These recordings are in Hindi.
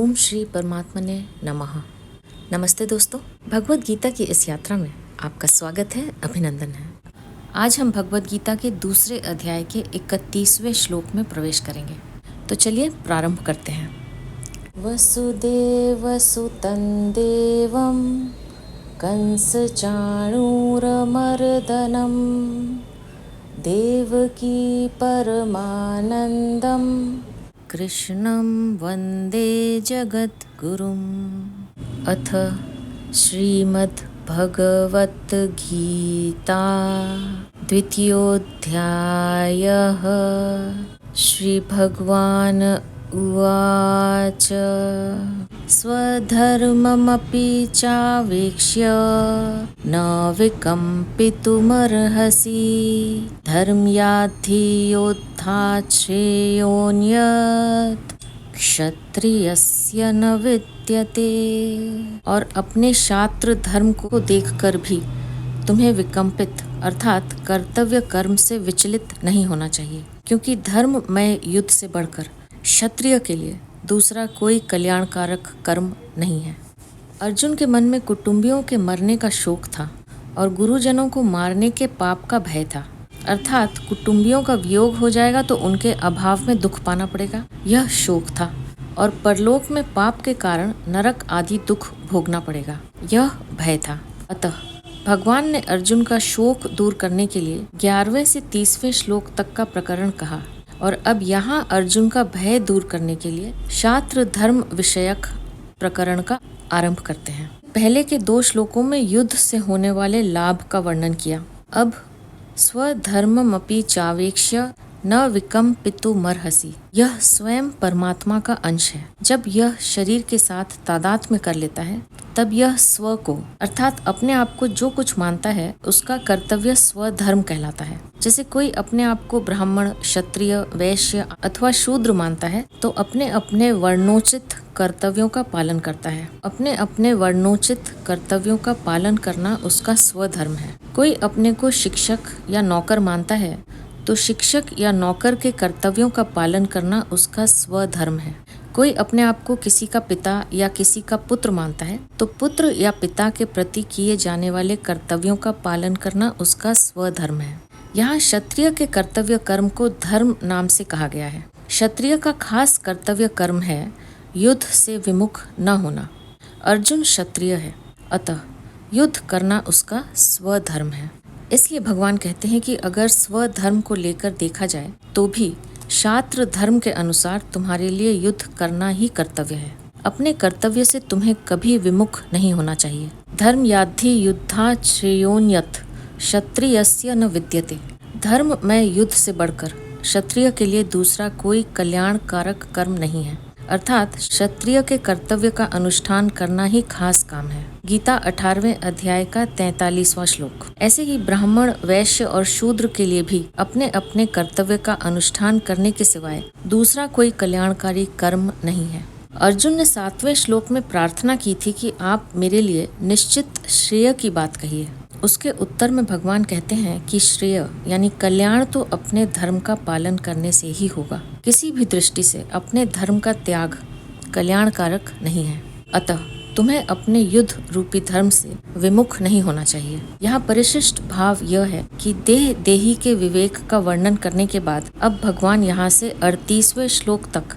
ओम श्री परमात्मने नमः। नमस्ते दोस्तों, भगवत गीता की इस यात्रा में आपका स्वागत है, अभिनंदन है। आज हम भगवत गीता के दूसरे अध्याय के 31वें श्लोक में प्रवेश करेंगे। तो चलिए प्रारंभ करते हैं। वसुदेव सुतं देवं कंस चाणूरमर्दनं देवकी परमानंदम कृष्णं वंदे जगद्गुरुम्। अथ श्रीमद्भगवद्गीता द्वितीयोऽध्यायः। श्रीभगवान् उवाच स्वधर्ममपि चावेक्ष्य न विकम्पितुमर्हसि धर्म्याधियोद्धात् श्रेयोऽन्यत् क्षत्रियस्य न विद्यते। और अपने शास्त्र धर्म को देखकर भी तुम्हें विकम्पित अर्थात कर्तव्य कर्म से विचलित नहीं होना चाहिए, क्योंकि धर्ममय युद्ध से बढ़कर क्षत्रिय के लिए दूसरा कोई कल्याणकारक कर्म नहीं है। अर्जुन के मन में कुटुंबियों के मरने का शोक था और गुरुजनों को मारने के पाप का भय था, अर्थात कुटुंबियों का वियोग हो जाएगा तो उनके अभाव में दुख पाना पड़ेगा, यह शोक था। और परलोक में पाप के कारण नरक आदि दुख भोगना पड़ेगा, यह भय था। अतः भगवान ने अर्जुन का शोक दूर करने के लिए 11वें से 30वें श्लोक तक का प्रकरण कहा, और अब यहाँ अर्जुन का भय दूर करने के लिए शास्त्र धर्म विषयक प्रकरण का आरंभ करते हैं। पहले के 2 श्लोकों में युद्ध से होने वाले लाभ का वर्णन किया। अब स्वधर्ममपि चावेक्ष्य न विकम्पितुमर्हसि, यह स्वयं परमात्मा का अंश है। जब यह शरीर के साथ तादात्म्य कर लेता है तब यह स्व को अर्थात अपने आप को जो कुछ मानता है उसका कर्तव्य स्वधर्म कहलाता है। जैसे कोई अपने आप को ब्राह्मण, क्षत्रिय, वैश्य अथवा शूद्र मानता है तो अपने अपने वर्णोचित कर्तव्यों का पालन करता है। अपने अपने वर्णोचित कर्तव्यों का पालन करना उसका स्वधर्म है। कोई अपने को शिक्षक या नौकर मानता है तो शिक्षक या नौकर के कर्तव्यों का पालन करना उसका स्वधर्म है। कोई अपने आप को किसी का पिता या किसी का पुत्र मानता है तो पुत्र या पिता के प्रति किए जाने वाले कर्तव्यों का पालन करना उसका स्वधर्म है। यहाँ क्षत्रिय के कर्तव्य कर्म को धर्म नाम से कहा गया है। क्षत्रिय का खास कर्तव्य कर्म है युद्ध से विमुख न होना। अर्जुन क्षत्रिय है, अतः युद्ध करना उसका स्वधर्म है। इसलिए भगवान कहते हैं कि अगर स्वधर्म को लेकर देखा जाए तो भी शास्त्र धर्म के अनुसार तुम्हारे लिए युद्ध करना ही कर्तव्य है। अपने कर्तव्य से तुम्हें कभी विमुख नहीं होना चाहिए। धर्म याद्धि युद्धात् श्रेयोन्यत् क्षत्रियस्य न विद्यते। धर्म में युद्ध से बढ़कर क्षत्रिय के लिए दूसरा कोई कल्याणकारक कर्म नहीं है, अर्थात क्षत्रिय के कर्तव्य का अनुष्ठान करना ही खास काम है। गीता 18वें अध्याय का 43वां श्लोक। ऐसे ही ब्राह्मण, वैश्य और शूद्र के लिए भी अपने अपने कर्तव्य का अनुष्ठान करने के सिवाय दूसरा कोई कल्याणकारी कर्म नहीं है। अर्जुन ने 7वें श्लोक में प्रार्थना की थी कि आप मेरे लिए निश्चित श्रेय की बात कहिए। उसके उत्तर में भगवान कहते हैं कि श्रेय यानी कल्याण तो अपने धर्म का पालन करने से ही होगा। किसी भी दृष्टि से अपने धर्म का त्याग कल्याणकारक नहीं है। अतः तुम्हें अपने युद्ध रूपी धर्म से विमुख नहीं होना चाहिए। यहाँ परिशिष्ट भाव यह है कि देह देही के विवेक का वर्णन करने के बाद अब भगवान यहाँ से 38वें श्लोक तक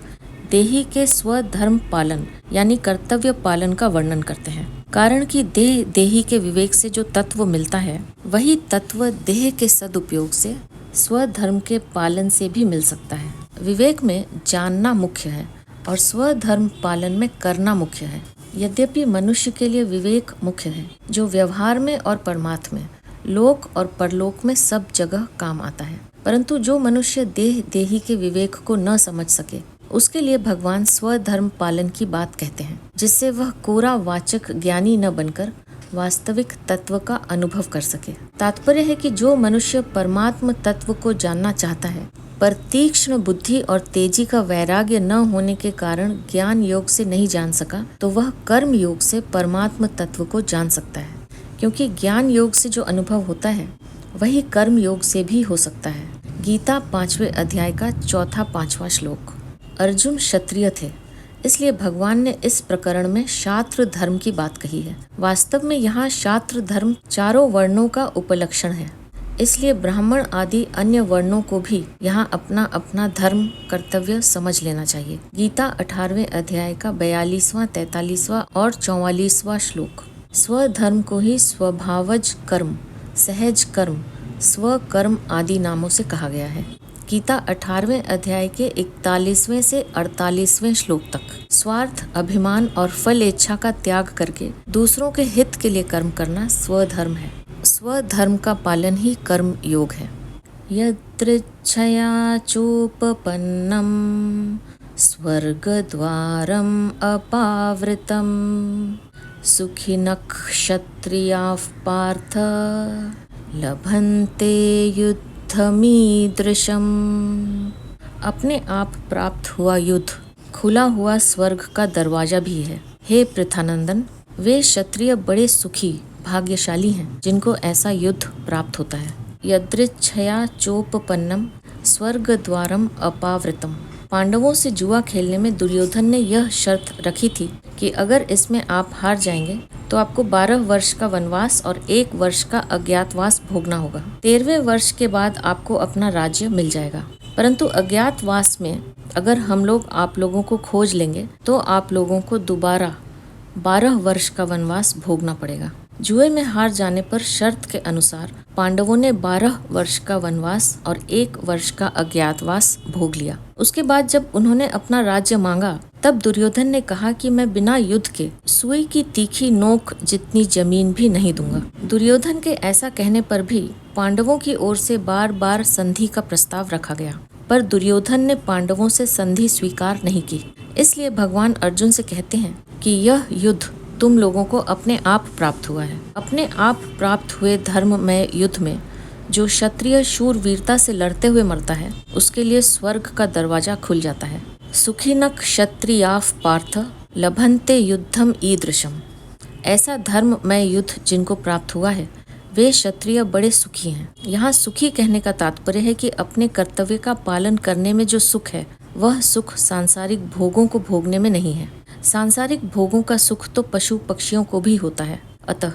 देही के स्वधर्म पालन यानी कर्तव्य पालन का वर्णन करते हैं। कारण कि देह देही के विवेक से जो तत्व मिलता है वही तत्व देह के सदुपयोग से स्वधर्म के पालन से भी मिल सकता है। विवेक में जानना मुख्य है और स्वधर्म पालन में करना मुख्य है। यद्यपि मनुष्य के लिए विवेक मुख्य है जो व्यवहार में और परमार्थ में, लोक और परलोक में सब जगह काम आता है, परंतु जो मनुष्य देह देही के विवेक को न समझ सके उसके लिए भगवान स्वधर्म पालन की बात कहते हैं, जिससे वह कोरा वाचक ज्ञानी न बनकर वास्तविक तत्व का अनुभव कर सके। तात्पर्य है कि जो मनुष्य परमात्म तत्व को जानना चाहता है पर तीक्ष्ण बुद्धि और तेजी का वैराग्य न होने के कारण ज्ञान योग से नहीं जान सका तो वह कर्म योग से परमात्म तत्व को जान सकता है, क्योंकि ज्ञान योग से जो अनुभव होता है वही कर्म योग से भी हो सकता है। गीता 5वें अध्याय का 4-5वां श्लोक। अर्जुन क्षत्रिय थे इसलिए भगवान ने इस प्रकरण में शास्त्र धर्म की बात कही है। वास्तव में यहाँ शास्त्र धर्म चारों वर्णों का उपलक्षण है, इसलिए ब्राह्मण आदि अन्य वर्णों को भी यहाँ अपना अपना धर्म कर्तव्य समझ लेना चाहिए। गीता 18वें अध्याय का 42वां, 43वां और 44वां श्लोक। स्वधर्म को ही स्वभावज कर्म, सहज कर्म, स्वकर्म आदि नामों से कहा गया है। गीता 18वें अध्याय के 41वें से 48वें श्लोक तक स्वार्थ, अभिमान और फल इच्छा का त्याग करके दूसरों के हित के लिए कर्म करना स्वधर्म है। स्वधर्म का पालन ही कर्म योग है। यदृच्छया चोपपन्नम स्वर्गद्वारम अपावृतम सुखिनः क्षत्रियाः पार्थ लभन्ते युद्धमीदृशम्। अपने आप प्राप्त हुआ युद्ध खुला हुआ स्वर्ग का दरवाजा भी है। हे पृथानंदन, वे क्षत्रिय बड़े सुखी भाग्यशाली हैं जिनको ऐसा युद्ध प्राप्त होता है। यदृच्छया चोपपन्नम स्वर्ग द्वारम अपावृतम। पांडवों से जुआ खेलने में दुर्योधन ने यह शर्त रखी थी कि अगर इसमें आप हार जाएंगे तो आपको 12 वर्ष का वनवास और 1 वर्ष का अज्ञातवास भोगना होगा। 13वें वर्ष के बाद आपको अपना राज्य मिल जाएगा, परंतु अज्ञातवास में अगर हम लोग आप लोगों को खोज लेंगे तो आप लोगों को दोबारा 12 वर्ष का वनवास भोगना पड़ेगा। जुए में हार जाने पर शर्त के अनुसार पांडवों ने 12 वर्ष का वनवास और 1 वर्ष का अज्ञातवास भोग लिया। उसके बाद जब उन्होंने अपना राज्य मांगा तब दुर्योधन ने कहा कि मैं बिना युद्ध के सुई की तीखी नोक जितनी जमीन भी नहीं दूंगा। दुर्योधन के ऐसा कहने पर भी पांडवों की ओर से बार बार संधि का प्रस्ताव रखा गया, पर दुर्योधन ने पांडवों से संधि स्वीकार नहीं की। इसलिए भगवान अर्जुन से कहते हैं कि यह युद्ध तुम लोगों को अपने आप प्राप्त हुआ है। अपने आप प्राप्त हुए धर्ममय युद्ध में जो क्षत्रिय शूरवीरता से लड़ते हुए मरता है उसके लिए स्वर्ग का दरवाजा खुल जाता है। सुखिनः क्षत्रियाः पार्थ लभन्ते युद्धम ईदृशम। ऐसा धर्ममय युद्ध जिनको प्राप्त हुआ है वे क्षत्रिय बड़े सुखी हैं। यहाँ सुखी कहने का तात्पर्य है कि अपने कर्तव्य का पालन करने में जो सुख है वह सुख सांसारिक भोगों को भोगने में नहीं है। सांसारिक भोगों का सुख तो पशु पक्षियों को भी होता है। अतः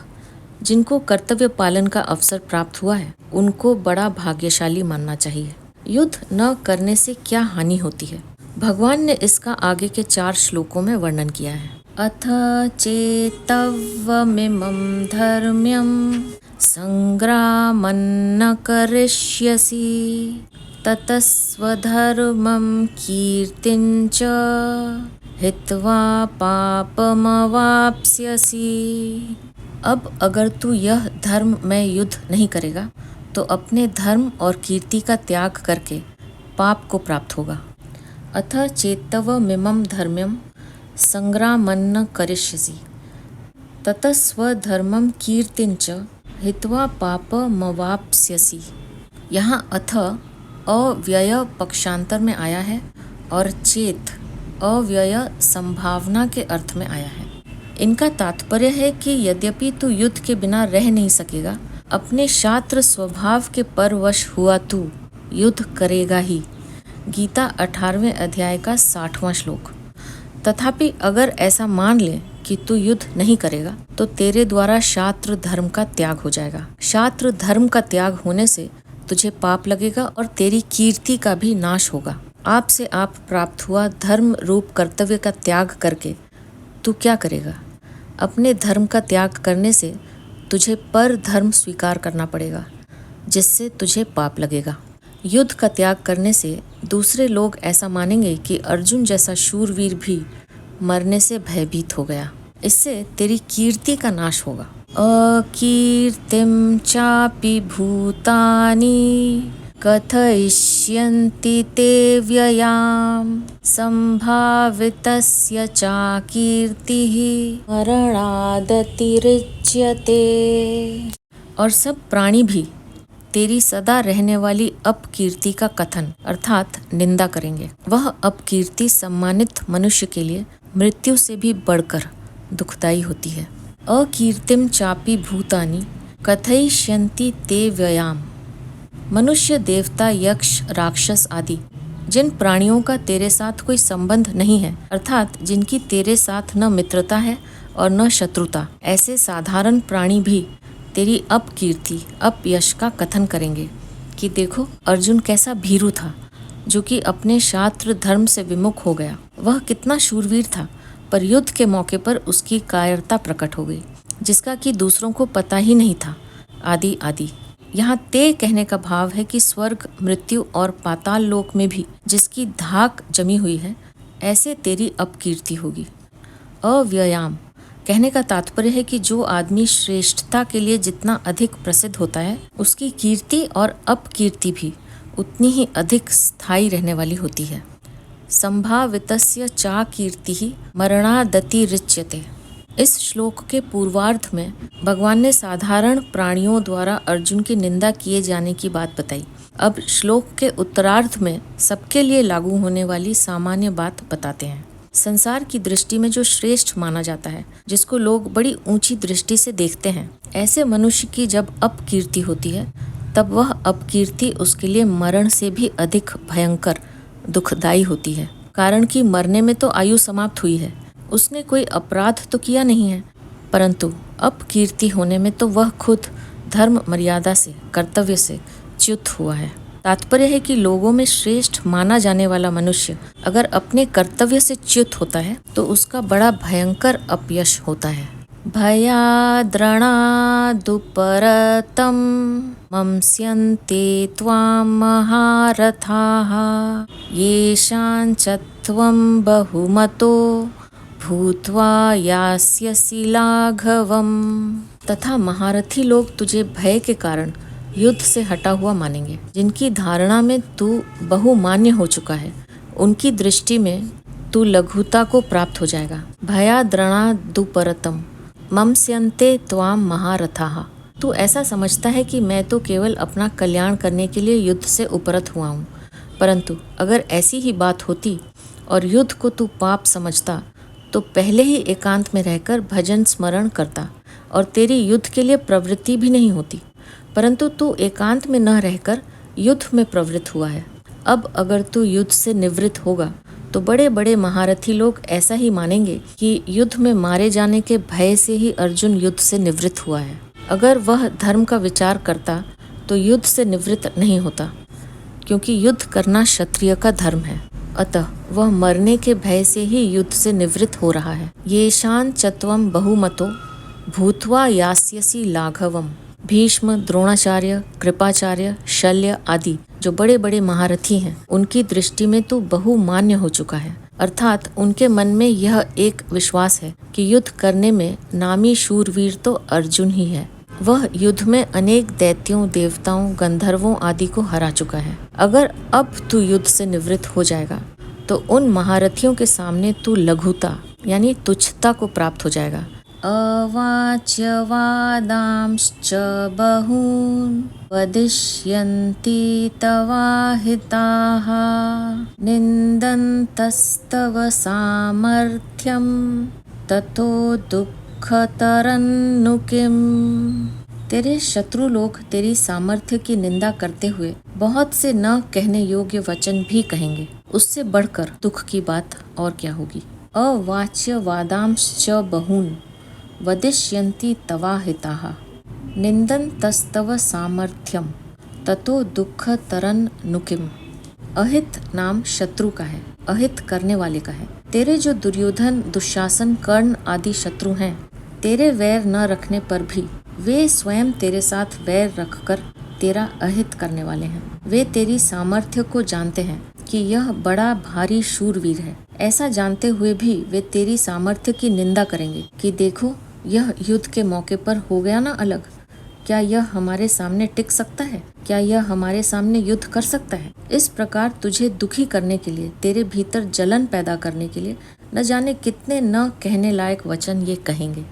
जिनको कर्तव्य पालन का अवसर प्राप्त हुआ है उनको बड़ा भाग्यशाली मानना चाहिए। युद्ध न करने से क्या हानि होती है, भगवान ने इसका आगे के 4 श्लोकों में वर्णन किया है। अथ चेतव्यमिमं धर्म्यं संग्रामन्न करिष्यसि ततस्वधर्मं कीर्तिं च हित्वा पापमवाप्स्यसि। अब अगर तू यह धर्म में युद्ध नहीं करेगा तो अपने धर्म और कीर्ति का त्याग करके पाप को प्राप्त होगा। अथ चेतवमिमं धर्म्यं संग्रामन्न करिष्यसि ततस्वधर्मं कीर्तिं च हित्वा पापमवाप्स्यसि। यहाँ अथ अव्यय पक्षांतर में आया है और चेत अव्यय संभावना के अर्थ में आया है। इनका तात्पर्य है कि यद्यपि तू युद्ध के बिना रह नहीं सकेगा, अपने शास्त्र स्वभाव के परवश हुआ तू युद्ध करेगा ही। गीता 18वें अध्याय का 60वां श्लोक। तथापि अगर ऐसा मान ले कि तू युद्ध नहीं करेगा तो तेरे द्वारा शास्त्र धर्म का त्याग हो जाएगा। शास्त्र धर्म का त्याग होने से तुझे पाप लगेगा और तेरी कीर्ति का भी नाश होगा। आप से आप प्राप्त हुआ धर्म रूप कर्तव्य का त्याग करके तू क्या करेगा? अपने धर्म का त्याग करने से तुझे पर धर्म स्वीकार करना पड़ेगा जिससे तुझे पाप लगेगा। युद्ध का त्याग करने से दूसरे लोग ऐसा मानेंगे कि अर्जुन जैसा शूरवीर भी मरने से भयभीत हो गया। इससे तेरी कीर्ति का नाश होगा। अकीर्तिं चापि भूतानि कथयिष्यन्ति ते व्ययां संभावितस्य चा कीर्तिः मरणादतिरिच्यते। और सब प्राणी भी तेरी सदा रहने वाली अपकीर्ति का कथन अर्थात निंदा करेंगे। वह अपकीर्ति सम्मानित मनुष्य के लिए मृत्यु से भी बढ़कर दुखदायी होती है। अकीर्तिम चापि भूतानि कथयिष्यन्ति ते व्ययाम। मनुष्य, देवता, यक्ष, राक्षस आदि जिन प्राणियों का तेरे साथ कोई संबंध नहीं है, अर्थात जिनकी तेरे साथ न मित्रता है और न शत्रुता, ऐसे साधारण प्राणी भी तेरी अपकीर्ति, अपयश का कथन करेंगे कि देखो अर्जुन कैसा भीरू था, जो कि अपने शास्त्र धर्म से विमुख हो गया। वह कितना शूरवीर था, पर युद्ध के मौके पर उसकी कायरता प्रकट हो गई, जिसका कि दूसरों को पता ही नहीं था, आदि आदि। यहाँ ते कहने का भाव है कि स्वर्ग, मृत्यु और पाताल लोक में भी जिसकी धाक जमी हुई है, ऐसे तेरी अपकीर्ति होगी। अव्ययाम कहने का तात्पर्य है कि जो आदमी श्रेष्ठता के लिए जितना अधिक प्रसिद्ध होता है, उसकी कीर्ति और अपकीर्ति भी उतनी ही अधिक स्थायी रहने वाली होती है। संभावितस्य चा कीर्ति मरणादति रिच्यते। इस श्लोक के पूर्वार्ध में भगवान ने साधारण प्राणियों द्वारा अर्जुन की निंदा किए जाने की बात बताई। अब श्लोक के उत्तरार्ध में सबके लिए लागू होने वाली सामान्य बात बताते हैं। संसार की दृष्टि में जो श्रेष्ठ माना जाता है, जिसको लोग बड़ी ऊंची दृष्टि से देखते हैं, ऐसे मनुष्य की जब अपकीर्ति होती है, तब वह अपकीर्ति उसके लिए मरण से भी अधिक भयंकर, दुखदायी होती है। कारण कि मरने में तो आयु समाप्त हुई है, उसने कोई अपराध तो किया नहीं है, परंतु अपकीर्ति होने में तो वह खुद धर्म मर्यादा से, कर्तव्य से च्युत हुआ है। तात्पर्य है कि लोगों में श्रेष्ठ माना जाने वाला मनुष्य अगर अपने कर्तव्य से च्युत होता है, तो उसका बड़ा भयंकर अपयश होता है। भयाद्रणादुपरतं मंस्यन्ते त्वां महारथाः येषाञ्च त्वं बहुमतो भूत्वा यास्यसि लाघवम्। तथा महारथी लोग तुझे भय के कारण युद्ध से हटा हुआ मानेंगे। जिनकी धारणा में तू बहुमान्य हो चुका है, उनकी दृष्टि में तू लघुता को प्राप्त हो जाएगा। भयाद्रणादुपरतम मम्स्यन्ते त्वाम महारथाः। तू ऐसा समझता है कि मैं तो केवल अपना कल्याण करने के लिए युद्ध से उपरत हुआ हूँ, परंतु अगर ऐसी ही बात होती और युद्ध को तू पाप समझता, तो पहले ही एकांत में रहकर भजन स्मरण करता और तेरी युद्ध के लिए प्रवृत्ति भी नहीं होती, परंतु तू एकांत में न रहकर युद्ध में प्रवृत्त हुआ है। अब अगर तू युद्ध से निवृत्त होगा, तो बड़े बड़े महारथी लोग ऐसा ही मानेंगे कि युद्ध में मारे जाने के भय से ही अर्जुन युद्ध से निवृत्त हुआ है। अगर वह धर्म का विचार करता, तो युद्ध से निवृत्त नहीं होता, क्योंकि युद्ध करना क्षत्रिय का धर्म है। अतः वह मरने के भय से ही युद्ध से निवृत्त हो रहा है। येषां च त्वं बहुमतो भूत्वा यास्यसि लाघवम्। भीष्म, द्रोणाचार्य, कृपाचार्य, शल्य आदि जो बड़े बड़े महारथी हैं, उनकी दृष्टि में तू बहुमान्य हो चुका है। अर्थात उनके मन में यह एक विश्वास है कि युद्ध करने में नामी शूरवीर तो अर्जुन ही है। वह युद्ध में अनेक दैत्यों, देवताओं, गंधर्वों आदि को हरा चुका है। अगर अब तू युद्ध से निवृत्त हो जाएगा, तो उन महारथियों के सामने तू लघुता यानी तुच्छता को प्राप्त हो जाएगा। अवाच्य वादांश्च बहून् वदिष्यन्ति तवाहिताः निन्दन्तस्तव सामर्थ्यं ततो दुःखतरन्नु किम्। तेरे शत्रु लोग तेरी सामर्थ्य की निंदा करते हुए बहुत से न कहने योग्य वचन भी कहेंगे, उससे बढ़कर दुख की बात और क्या होगी। अवाच्य वादांश्च बहून् वदिष्यन्ति तवाहिताः निन्दन्तस्तव सामर्थ्यम ततो दुःखतरन्नु किम्। अहित नाम शत्रु का है, अहित करने वाले का है। तेरे जो दुर्योधन, दुशासन, कर्ण आदि शत्रु हैं, तेरे वैर न रखने पर भी वे स्वयं तेरे साथ वैर रखकर तेरा अहित करने वाले हैं। वे तेरी सामर्थ्य को जानते हैं कि यह बड़ा भारी शूरवीर है। ऐसा जानते हुए भी वे तेरी सामर्थ्य की निंदा करेंगे कि देखो, यह युद्ध के मौके पर हो गया ना अलग। क्या यह हमारे सामने टिक सकता है? क्या यह हमारे सामने युद्ध कर सकता है? इस प्रकार तुझे दुखी करने के लिए, तेरे भीतर जलन पैदा करने के लिए न जाने कितने न कहने लायक वचन ये कहेंगे।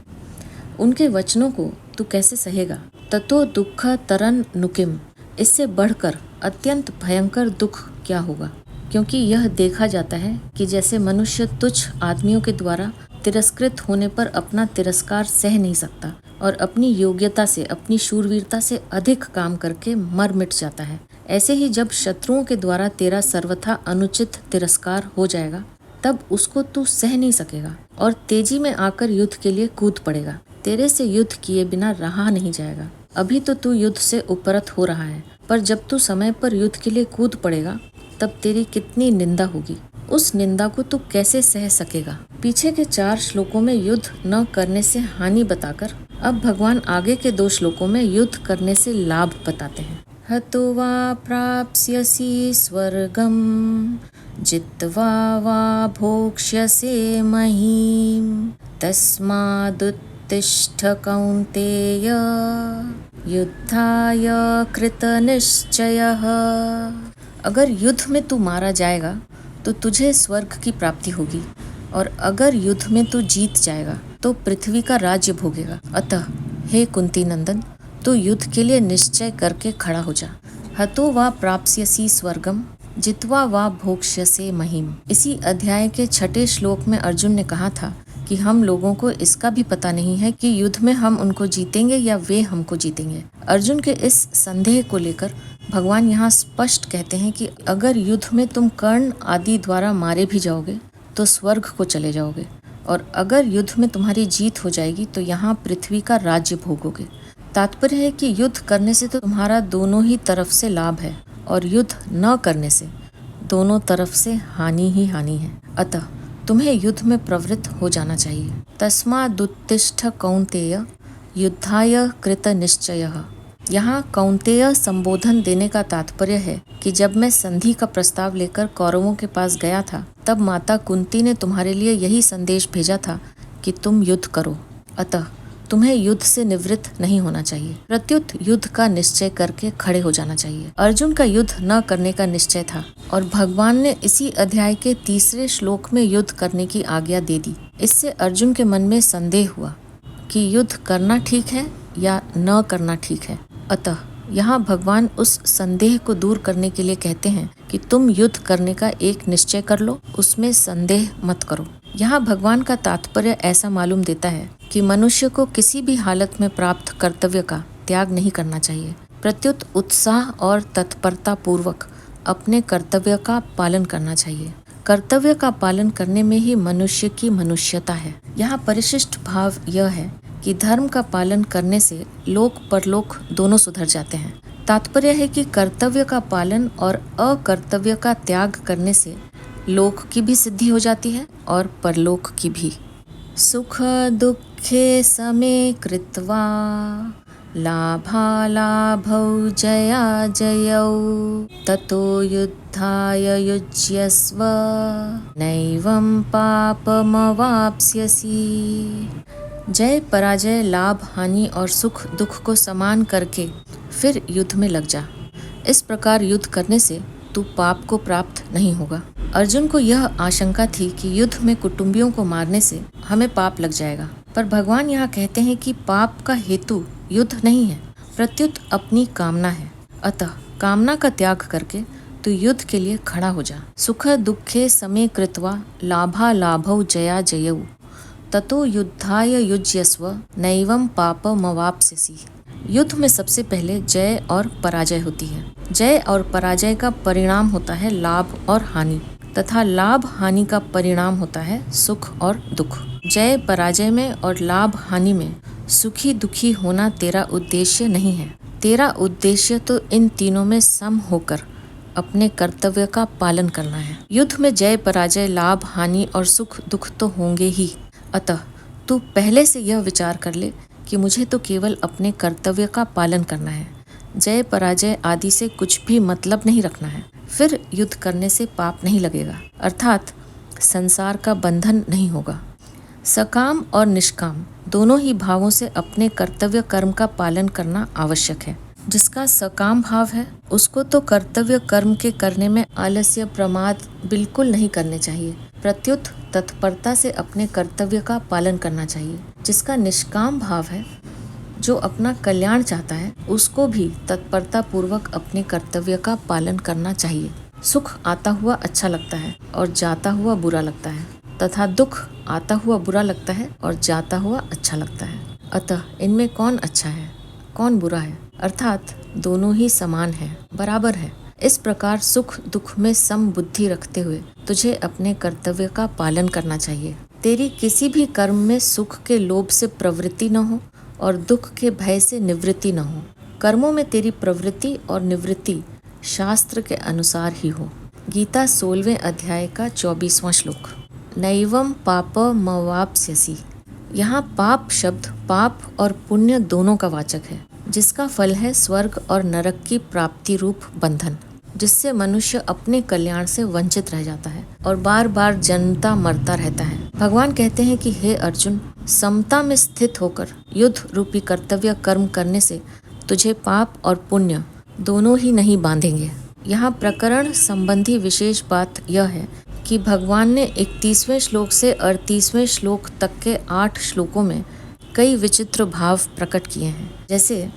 उनके वचनों को तू कैसे सहेगा? ततो दुःख तरन नुकिम। इससे बढ़कर अत्यंत भयंकर दुख क्या होगा? क्योंकि यह देखा जाता है कि जैसे मनुष्य तुच्छ आदमियों के द्वारा तिरस्कृत होने पर अपना तिरस्कार सह नहीं सकता और अपनी योग्यता से, अपनी शूरवीरता से अधिक काम करके मर मिट जाता है, ऐसे ही जब शत्रुओं के द्वारा तेरा सर्वथा अनुचित तिरस्कार हो जाएगा, तब उसको तू सह नहीं सकेगा और तेजी में आकर युद्ध के लिए कूद पड़ेगा। तेरे से युद्ध किए बिना रहा नहीं जाएगा। अभी तो तू युद्ध से उपरत हो रहा है, पर जब तू समय पर युद्ध के लिए कूद पड़ेगा तब तेरी कितनी निंदा होगी। उस निंदा को तू कैसे सह सकेगा। पीछे के 4 श्लोकों में युद्ध न करने से हानि बताकर अब भगवान आगे के 2 श्लोकों में युद्ध करने से लाभ बताते हैं। हतो वा प्राप्स्यसि स्वर्गम जित्वा वा भोक्ष्यसे महीम् तस्मादुत्तिष्ठ कौन्तेय युद्धाय कृतनिश्चयः। अगर युद्ध में तू मारा जाएगा तो तुझे स्वर्ग की प्राप्ति होगी, और अगर युद्ध में तू जीत जाएगा तो पृथ्वी का राज्य भोगेगा। अतः हे कुंती नंदन, तू युद्ध के लिए निश्चय करके खड़ा हो जा। हतो वा प्राप्स्यसि स्वर्गम जित्वा वा भोक्ष्यसे महीम्। इसी अध्याय के 6 श्लोक में अर्जुन ने कहा था कि हम लोगों को इसका भी पता नहीं है कि युद्ध में हम उनको जीतेंगे या वे हमको जीतेंगे। अर्जुन के इस संदेह को लेकर भगवान यहाँ स्पष्ट कहते हैं कि अगर युद्ध में तुम कर्ण आदि द्वारा मारे भी जाओगे तो स्वर्ग को चले जाओगे, और अगर युद्ध में तुम्हारी जीत हो जाएगी तो यहाँ पृथ्वी का राज्य भोगोगे। तात्पर्य है कि युद्ध करने से तो तुम्हारा दोनों ही तरफ से लाभ है, और युद्ध न करने से दोनों तरफ से हानि ही हानि है। अतः तुम्हें युद्ध में प्रवृत्त हो जाना चाहिए। तस्मादुत्तिष्ठ कौन्तेय युद्धाय कृत निश्चयः। यहाँ कौन्तेय संबोधन देने का तात्पर्य है कि जब मैं संधि का प्रस्ताव लेकर कौरवों के पास गया था, तब माता कुंती ने तुम्हारे लिए यही संदेश भेजा था कि तुम युद्ध करो। अतः तुम्हें युद्ध से निवृत्त नहीं होना चाहिए, प्रत्युत युद्ध का निश्चय करके खड़े हो जाना चाहिए। अर्जुन का युद्ध न करने का निश्चय था, और भगवान ने इसी अध्याय के 3 श्लोक में युद्ध करने की आज्ञा दे दी। इससे अर्जुन के मन में संदेह हुआ कि युद्ध करना ठीक है या न करना ठीक है। अतः यहाँ भगवान उस संदेह को दूर करने के लिए कहते हैं कि तुम युद्ध करने का एक निश्चय कर लो, उसमें संदेह मत करो। यहाँ भगवान का तात्पर्य ऐसा मालूम देता है कि मनुष्य को किसी भी हालत में प्राप्त कर्तव्य का त्याग नहीं करना चाहिए, प्रत्युत उत्साह और तत्परता पूर्वक अपने कर्तव्य का पालन करना चाहिए। कर्तव्य का पालन करने में ही मनुष्य की मनुष्यता है। यहाँ परिशिष्ट भाव यह है कि धर्म का पालन करने से लोक परलोक दोनों सुधर जाते हैं। तात्पर्य है कि कर्तव्य का पालन और अकर्तव्य का त्याग करने से लोक की भी सिद्धि हो जाती है और परलोक की भी। सुख दुखे समे कृत्वा लाभालाभौ जया जयौ ततो युद्धाय युज्यस्व नैवं पापमवाप्स्यसि। जय पराजय, लाभ हानि और सुख दुख को समान करके फिर युद्ध में लग जा। इस प्रकार युद्ध करने से तू पाप को प्राप्त नहीं होगा। अर्जुन को यह आशंका थी कि युद्ध में कुटुंबियों को मारने से हमें पाप लग जाएगा, पर भगवान यहाँ कहते हैं कि पाप का हेतु युद्ध नहीं है, प्रत्युत अपनी कामना है। अतः कामना का त्याग करके तू युद्ध के लिए खड़ा हो जा। सुख दुखे समे कृत्वा लाभा लाभौ जया जयौ ततो युद्धाय युज्यस्व नैवं पापमवाप्स्यसि। युद्ध में सबसे पहले जय और पराजय होती है। जय और पराजय का परिणाम होता है लाभ और हानि, तथा लाभ हानि का परिणाम होता है सुख और दुख। जय पराजय में और लाभ हानि में सुखी दुखी होना तेरा उद्देश्य नहीं है। तेरा उद्देश्य तो इन तीनों में सम होकर अपने कर्तव्य का पालन करना है। युद्ध में जय पराजय, लाभ हानि और सुख दुख तो होंगे ही। अतः तू पहले से यह विचार कर ले कि मुझे तो केवल अपने कर्तव्य का पालन करना है, जय पराजय आदि से कुछ भी मतलब नहीं रखना है। फिर युद्ध करने से पाप नहीं लगेगा, अर्थात संसार का बंधन नहीं होगा। सकाम और निष्काम दोनों ही भावों से अपने कर्तव्य कर्म का पालन करना आवश्यक है। जिसका सकाम भाव है उसको तो कर्तव्य कर्म के करने में आलस्य प्रमाद बिल्कुल नहीं करने चाहिए, प्रत्युत तत्परता से अपने कर्तव्य का पालन करना चाहिए। जिसका निष्काम भाव है, जो अपना कल्याण चाहता है, उसको भी तत्परता पूर्वक अपने कर्तव्य का पालन करना चाहिए। सुख आता हुआ अच्छा लगता है और जाता हुआ बुरा लगता है, तथा दुख आता हुआ बुरा लगता है और जाता हुआ अच्छा लगता है। अतः इनमें कौन अच्छा है, कौन बुरा है, अर्थात दोनों ही समान है, बराबर है। इस प्रकार सुख दुख में सम बुद्धि रखते हुए तुझे अपने कर्तव्य का पालन करना चाहिए। तेरी किसी भी कर्म में सुख के लोभ से प्रवृत्ति न हो और दुख के भय से निवृत्ति न हो। कर्मों में तेरी प्रवृत्ति और निवृत्ति शास्त्र के अनुसार ही हो। गीता 16वें अध्याय का 24वां श्लोक। नैवं पापमवाप्स्यसि। यहाँ पाप शब्द पाप और पुण्य दोनों का वाचक है, जिसका फल है स्वर्ग और नरक की प्राप्ति रूप बंधन, जिससे मनुष्य अपने कल्याण से वंचित रह जाता है और बार बार जन्मता मरता रहता है। भगवान कहते हैं कि हे अर्जुन, समता में स्थित होकर युद्ध रूपी कर्तव्य कर्म करने से तुझे पाप और पुण्य दोनों ही नहीं बांधेंगे। यहाँ प्रकरण संबंधी विशेष बात यह है कि भगवान ने 31वें श्लोक से 38वें श्लोक तक के 8 श्लोकों में कई विचित्र भाव प्रकट किए हैं। जैसे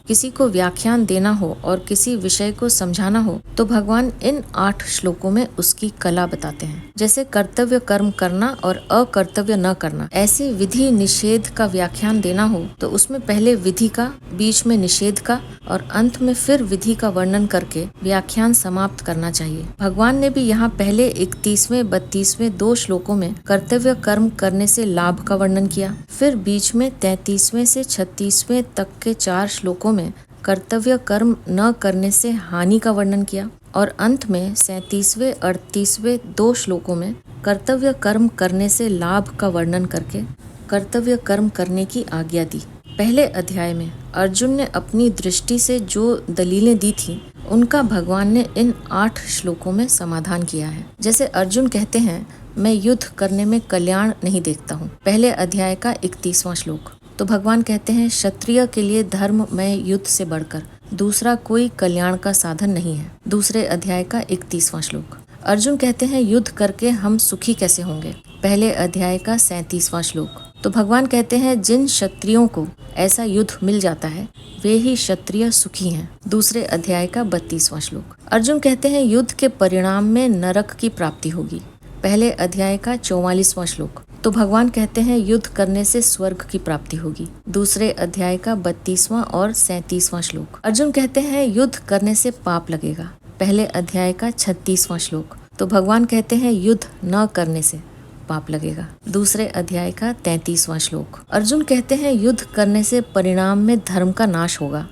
किसी को व्याख्यान देना हो और किसी विषय को समझाना हो तो भगवान इन 8 श्लोकों में उसकी कला बताते हैं। जैसे कर्तव्य कर्म करना और अकर्तव्य न करना, ऐसे विधि निषेध का व्याख्यान देना हो तो उसमें पहले विधि का, बीच में निषेध का और अंत में फिर विधि का वर्णन करके व्याख्यान समाप्त करना चाहिए। भगवान ने भी यहाँ पहले 31वें 32वें 2 श्लोकों में कर्तव्य कर्म करने से लाभ का वर्णन किया, फिर बीच में 33वें से 36वें तक के 4 श्लोकों में कर्तव्य कर्म न करने से हानि का वर्णन किया और अंत में 37वें 38वें 2 श्लोकों में कर्तव्य कर्म करने से लाभ का वर्णन करके कर्तव्य कर्म करने की आज्ञा दी। पहले अध्याय में अर्जुन ने अपनी दृष्टि से जो दलीलें दी थी उनका भगवान ने इन 8 श्लोकों में समाधान किया है। जैसे अर्जुन कहते हैं, मैं युद्ध करने में कल्याण नहीं देखता हूँ, पहले अध्याय का 31वां श्लोक। तो भगवान कहते हैं, क्षत्रिय के लिए धर्म में युद्ध से बढ़कर दूसरा कोई कल्याण का साधन नहीं है, दूसरे अध्याय का 31वां श्लोक। अर्जुन कहते हैं, युद्ध करके हम सुखी कैसे होंगे, पहले अध्याय का 37वां श्लोक। तो भगवान कहते हैं, जिन क्षत्रियों को ऐसा युद्ध मिल जाता है वे ही क्षत्रिय सुखी हैं, दूसरे अध्याय का 32वां श्लोक। अर्जुन कहते हैं, युद्ध के परिणाम में नरक की प्राप्ति होगी, पहले अध्याय का 44वां श्लोक। तो भगवान कहते हैं, युद्ध करने से स्वर्ग की प्राप्ति होगी, दूसरे अध्याय का 32वां और 37वां श्लोक। अर्जुन कहते हैं, युद्ध करने से पाप लगेगा, पहले अध्याय का 36वां श्लोक। तो भगवान कहते हैं, युद्ध न करने से पाप लगेगा, दूसरे अध्याय का 33वां श्लोक। अर्जुन कहते हैं, युद्ध करने से परिणाम में धर्म का नाश होगा,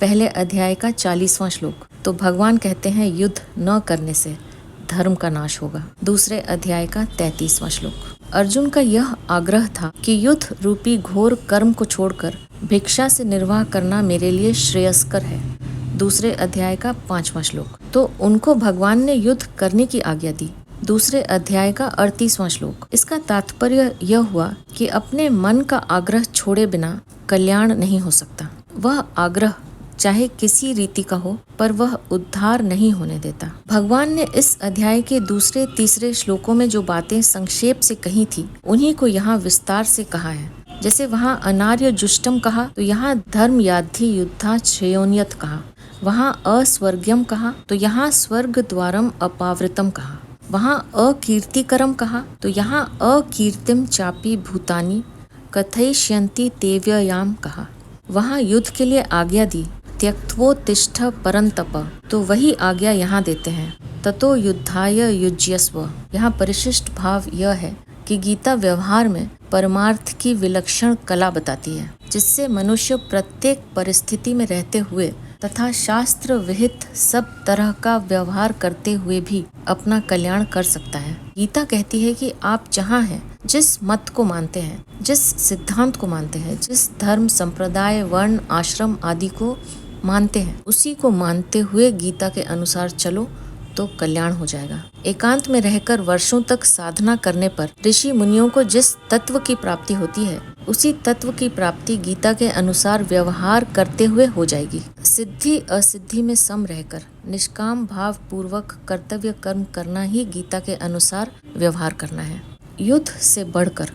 पहले अध्याय का 40वां श्लोक। तो भगवान कहते हैं, युद्ध न करने से धर्म का नाश होगा, दूसरे अध्याय का 33वां श्लोक। अर्जुन का यह आग्रह था कि युद्ध रूपी घोर कर्म को छोड़कर भिक्षा से निर्वाह करना मेरे लिए श्रेयस्कर है, दूसरे अध्याय का 5वां श्लोक। तो उनको भगवान ने युद्ध करने की आज्ञा दी, दूसरे अध्याय का 38वां श्लोक। इसका तात्पर्य यह हुआ कि अपने मन का आग्रह छोड़े बिना कल्याण नहीं हो सकता। वह आग्रह चाहे किसी रीति का हो, पर वह उद्धार नहीं होने देता। भगवान ने इस अध्याय के दूसरे तीसरे श्लोकों में जो बातें संक्षेप से कही थी उन्हीं को यहाँ विस्तार से कहा है। जैसे वहाँ अनार्य जुष्टम कहा तो यहाँ धर्म याद्धि युद्धा श्रेयोन्यत कहा, वहाँ अस्वर्ग्यम कहा तो यहाँ स्वर्ग द्वारम अपावृतम कहा, वहाँ अकीर्तिकरम कहा तो यहाँ अकीर्तिम चापी भूतानी कथयिष्यन्ति ते व्ययाम कहा, वहाँ युद्ध के लिए आज्ञा दी त्यक्त्वोत्तिष्ठ परन्तप, तो वही आज्ञा यहाँ देते हैं ततो युद्धाय युज्यस्व। यहाँ परिशिष्ट भाव यह है कि गीता व्यवहार में परमार्थ की विलक्षण कला बताती है, जिससे मनुष्य प्रत्येक परिस्थिति में रहते हुए तथा शास्त्र विहित सब तरह का व्यवहार करते हुए भी अपना कल्याण कर सकता है। गीता कहती है कि आप जहाँ हैं, जिस मत को मानते हैं, जिस सिद्धांत को मानते हैं, जिस धर्म संप्रदाय वर्ण आश्रम आदि को मानते हैं, उसी को मानते हुए गीता के अनुसार चलो तो कल्याण हो जाएगा। एकांत में रहकर वर्षों तक साधना करने पर ऋषि मुनियों को जिस तत्व की प्राप्ति होती है उसी तत्व की प्राप्ति गीता के अनुसार व्यवहार करते हुए हो जाएगी। सिद्धि असिद्धि में सम रहकर निष्काम भाव पूर्वक कर्तव्य कर्म करना ही गीता के अनुसार व्यवहार करना है। युद्ध से बढ़कर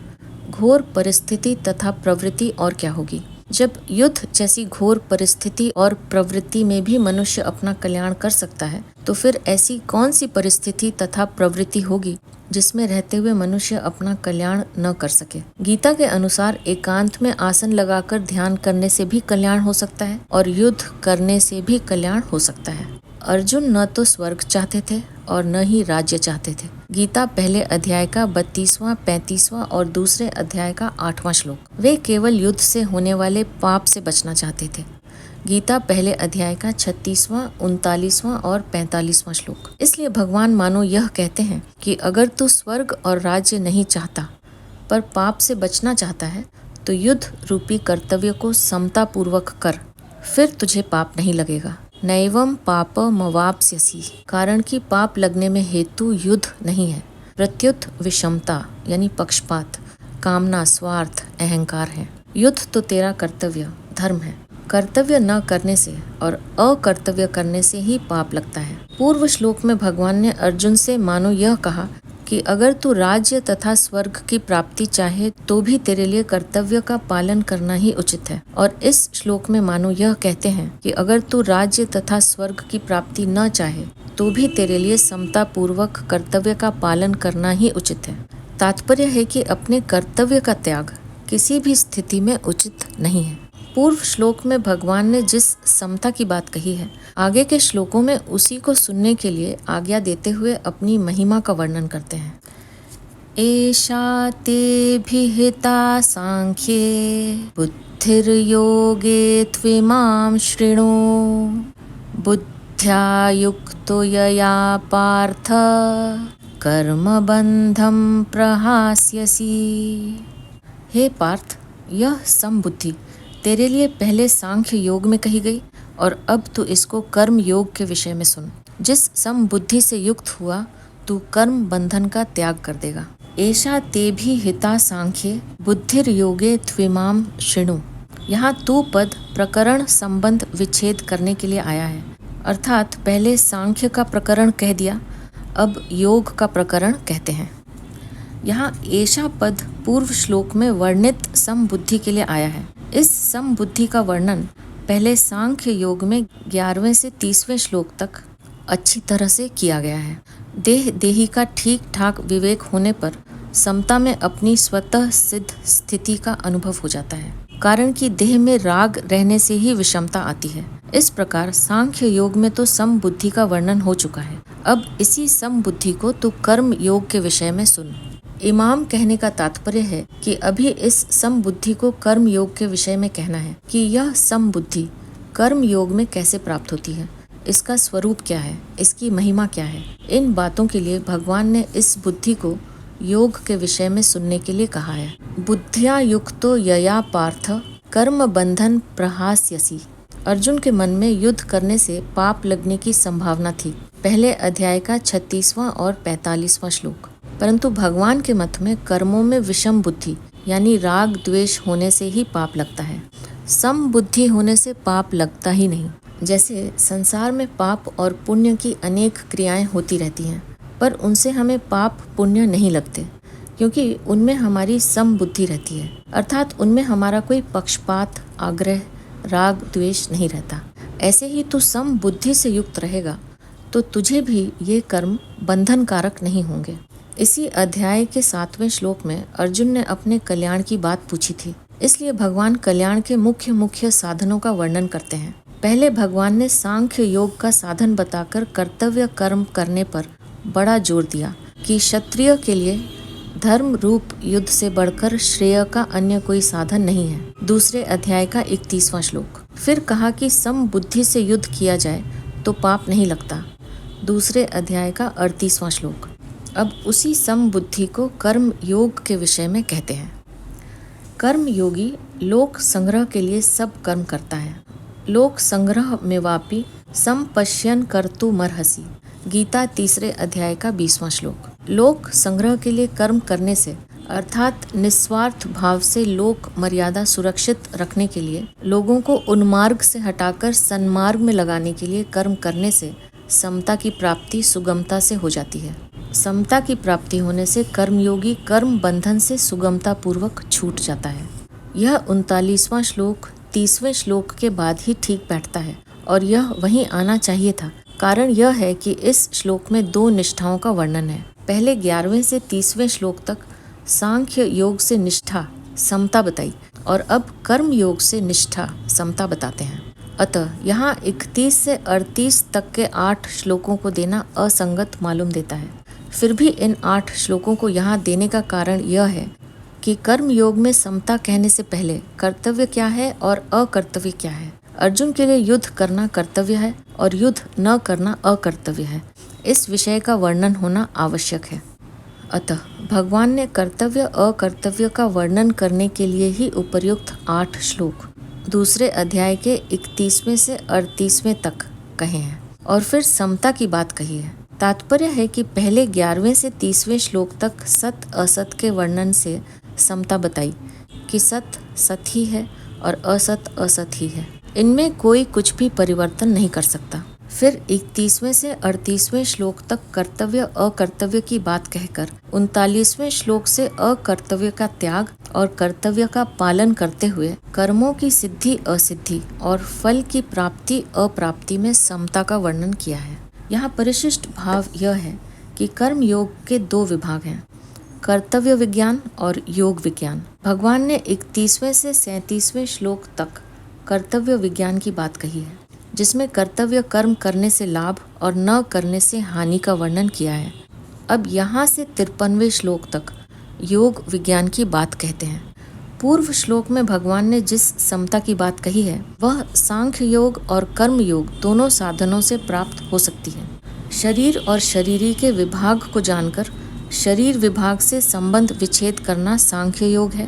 घोर परिस्थिति तथा प्रवृत्ति और क्या होगी। जब युद्ध जैसी घोर परिस्थिति और प्रवृत्ति में भी मनुष्य अपना कल्याण कर सकता है, तो फिर ऐसी कौन सी परिस्थिति तथा प्रवृत्ति होगी जिसमें रहते हुए मनुष्य अपना कल्याण न कर सके। गीता के अनुसार एकांत में आसन लगाकर ध्यान करने से भी कल्याण हो सकता है और युद्ध करने से भी कल्याण हो सकता है। अर्जुन न तो स्वर्ग चाहते थे और न ही राज्य चाहते थे। गीता पहले अध्याय का 32वां, 35वां और दूसरे अध्याय का 8वां श्लोक। वे केवल युद्ध से होने वाले पाप से बचना चाहते थे। गीता पहले अध्याय का 36वां, 39वां और 45वां श्लोक। इसलिए भगवान मानो यह कहते हैं कि अगर तू स्वर्ग और राज्य नहीं चाहता पर पाप से बचना चाहता है तो युद्ध रूपी कर्तव्य को समता पूर्वक कर, फिर तुझे पाप नहीं लगेगा। नैवम पापमवाप्स्यसि, कारण कि पाप लगने में हेतु युद्ध नहीं है, प्रत्युत विषमता यानी पक्षपात, कामना, स्वार्थ, अहंकार है। युद्ध तो तेरा कर्तव्य धर्म है। कर्तव्य न करने से और अकर्तव्य करने से ही पाप लगता है। पूर्व श्लोक में भगवान ने अर्जुन से मानो यह कहा कि अगर तू राज्य तथा स्वर्ग की प्राप्ति चाहे तो भी तेरे लिए कर्तव्य का पालन करना ही उचित है। और इस श्लोक में मानो यह कहते हैं कि अगर तू राज्य तथा स्वर्ग की प्राप्ति न चाहे तो भी तेरे लिए समता पूर्वक कर्तव्य का पालन करना ही उचित है। तात्पर्य है कि अपने कर्तव्य का त्याग किसी भी स्थिति में उचित नहीं है। पूर्व श्लोक में भगवान ने जिस समता की बात कही है, आगे के श्लोकों में उसी को सुनने के लिए आज्ञा देते हुए अपनी महिमा का वर्णन करते हैं। एषा ते भिहिता सांख्ये बुद्धिर्योगे त्विमां शृणु बुद्ध्या युक्तो यया पार्थ कर्मबंधं प्रहास्यसि। हे पार्थ, यह समबुद्धि तेरे लिए पहले सांख्य योग में कही गई और अब तू इसको कर्म योग के विषय में सुन। जिस समबुद्धि से युक्त हुआ तू कर्म बंधन का त्याग कर देगा। एषा ते भी हिता सांख्ये बुद्धिर योगे त्विमाम शृणु। यहाँ तू पद प्रकरण संबंध विच्छेद करने के लिए आया है, अर्थात पहले सांख्य का प्रकरण कह दिया, अब योग का प्रकरण कहते हैं। यहाँ एषा पद पूर्व श्लोक में वर्णित समबुद्धि के लिए आया है। इस समबुद्धि का वर्णन पहले सांख्य योग में 11वें से 30वें श्लोक तक अच्छी तरह से किया गया है। देह देही का ठीक ठाक विवेक होने पर समता में अपनी स्वतः सिद्ध स्थिति का अनुभव हो जाता है, कारण कि देह में राग रहने से ही विषमता आती है। इस प्रकार सांख्य योग में तो समबुद्धि का वर्णन हो चुका है। अब इसी समबुद्धि को तू कर्म योग के विषय में सुन। इमाम कहने का तात्पर्य है कि अभी इस समबुद्धि को कर्म योग के विषय में कहना है कि यह समबुद्धि कर्म योग में कैसे प्राप्त होती है, इसका स्वरूप क्या है, इसकी महिमा क्या है। इन बातों के लिए भगवान ने इस बुद्धि को योग के विषय में सुनने के लिए कहा है। बुद्धिया युक्तो यया पार्थ कर्म बंधन प्रहास्यसि। अर्जुन के मन में युद्ध करने से पाप लगने की संभावना थी, पहले अध्याय का 36वां और 45वां श्लोक। परंतु भगवान के मत में कर्मों में विषम बुद्धि यानी राग द्वेष होने से ही पाप लगता है, सम बुद्धि होने से पाप लगता ही नहीं। जैसे संसार में पाप और पुण्य की अनेक क्रियाएं होती रहती हैं, पर उनसे हमें पाप पुण्य नहीं लगते, क्योंकि उनमें हमारी सम बुद्धि रहती है, अर्थात उनमें हमारा कोई पक्षपात, आग्रह, राग द्वेष नहीं रहता। ऐसे ही तू सम बुद्धि से युक्त रहेगा तो तुझे भी ये कर्म बंधन कारक नहीं होंगे। इसी अध्याय के 7वें श्लोक में अर्जुन ने अपने कल्याण की बात पूछी थी, इसलिए भगवान कल्याण के मुख्य मुख्य साधनों का वर्णन करते हैं। पहले भगवान ने सांख्य योग का साधन बताकर कर्तव्य कर्म करने पर बड़ा जोर दिया कि क्षत्रिय के लिए धर्म रूप युद्ध से बढ़कर श्रेय का अन्य कोई साधन नहीं है। दूसरे अध्याय का 31वां श्लोक। फिर कहा कि सम बुद्धि से युद्ध किया जाए तो पाप नहीं लगता, दूसरे अध्याय का 38वां श्लोक। अब उसी सम बुद्धि को कर्म योग के विषय में कहते हैं। कर्म योगी लोक संग्रह के लिए सब कर्म करता है। लोक संग्रह में वापी संपश्यन कर्तु मरहसी। गीता तीसरे अध्याय का 20वां श्लोक। लोक संग्रह के लिए कर्म करने से अर्थात निस्वार्थ भाव से लोक मर्यादा सुरक्षित रखने के लिए, लोगों को उन्मार्ग से हटाकर सन्मार्ग में लगाने के लिए कर्म करने से समता की प्राप्ति सुगमता से हो जाती है। समता की प्राप्ति होने से कर्मयोगी कर्म बंधन से सुगमता पूर्वक छूट जाता है। यह 39वां श्लोक 30वें श्लोक के बाद ही ठीक बैठता है और यह वहीं आना चाहिए था। कारण यह है कि इस श्लोक में 2 निष्ठाओं का वर्णन है। पहले 11वें से 30वें श्लोक तक सांख्य योग से निष्ठा समता बताई और अब कर्म योग से निष्ठा समता बताते हैं। अतः यहाँ 31 से 38 तक के 8 श्लोकों को देना असंगत मालूम देता है। फिर भी इन 8 श्लोकों को यहाँ देने का कारण यह है कि कर्म योग में समता कहने से पहले कर्तव्य क्या है और अकर्तव्य क्या है। अर्जुन के लिए युद्ध करना कर्तव्य है और युद्ध न करना अकर्तव्य है। इस विषय का वर्णन होना आवश्यक है। अतः भगवान ने कर्तव्य अकर्तव्य का वर्णन करने के लिए ही उपर्युक्त 8 श्लोक दूसरे अध्याय के 31वें से 38वें तक कहे हैं और फिर समता की बात कही है। तात्पर्य है कि पहले 11वें से 30वें श्लोक तक सत असत के वर्णन से समता बताई कि सत सत ही है और असत असत ही है, इनमें कोई कुछ भी परिवर्तन नहीं कर सकता। फिर 31वें से 38वें श्लोक तक कर्तव्य अकर्तव्य की बात कहकर 39वें श्लोक से अकर्तव्य का त्याग और कर्तव्य का पालन करते हुए कर्मों की सिद्धि असिद्धि और फल की प्राप्ति अप्राप्ति में समता का वर्णन किया है। यहाँ परिशिष्ट भाव यह है कि कर्म योग के 2 विभाग हैं, कर्तव्य विज्ञान और योग विज्ञान। भगवान ने 31वें से 37वें श्लोक तक कर्तव्य विज्ञान की बात कही है, जिसमें कर्तव्य कर्म करने से लाभ और न करने से हानि का वर्णन किया है। अब यहाँ से 53वें श्लोक तक योग विज्ञान की बात कहते हैं। पूर्व श्लोक में भगवान ने जिस समता की बात कही है वह सांख्य योग और कर्म योग दोनों साधनों से प्राप्त हो सकती है। शरीर और शरीरी के विभाग को जानकर शरीर विभाग से संबंध विच्छेद करना सांख्य योग है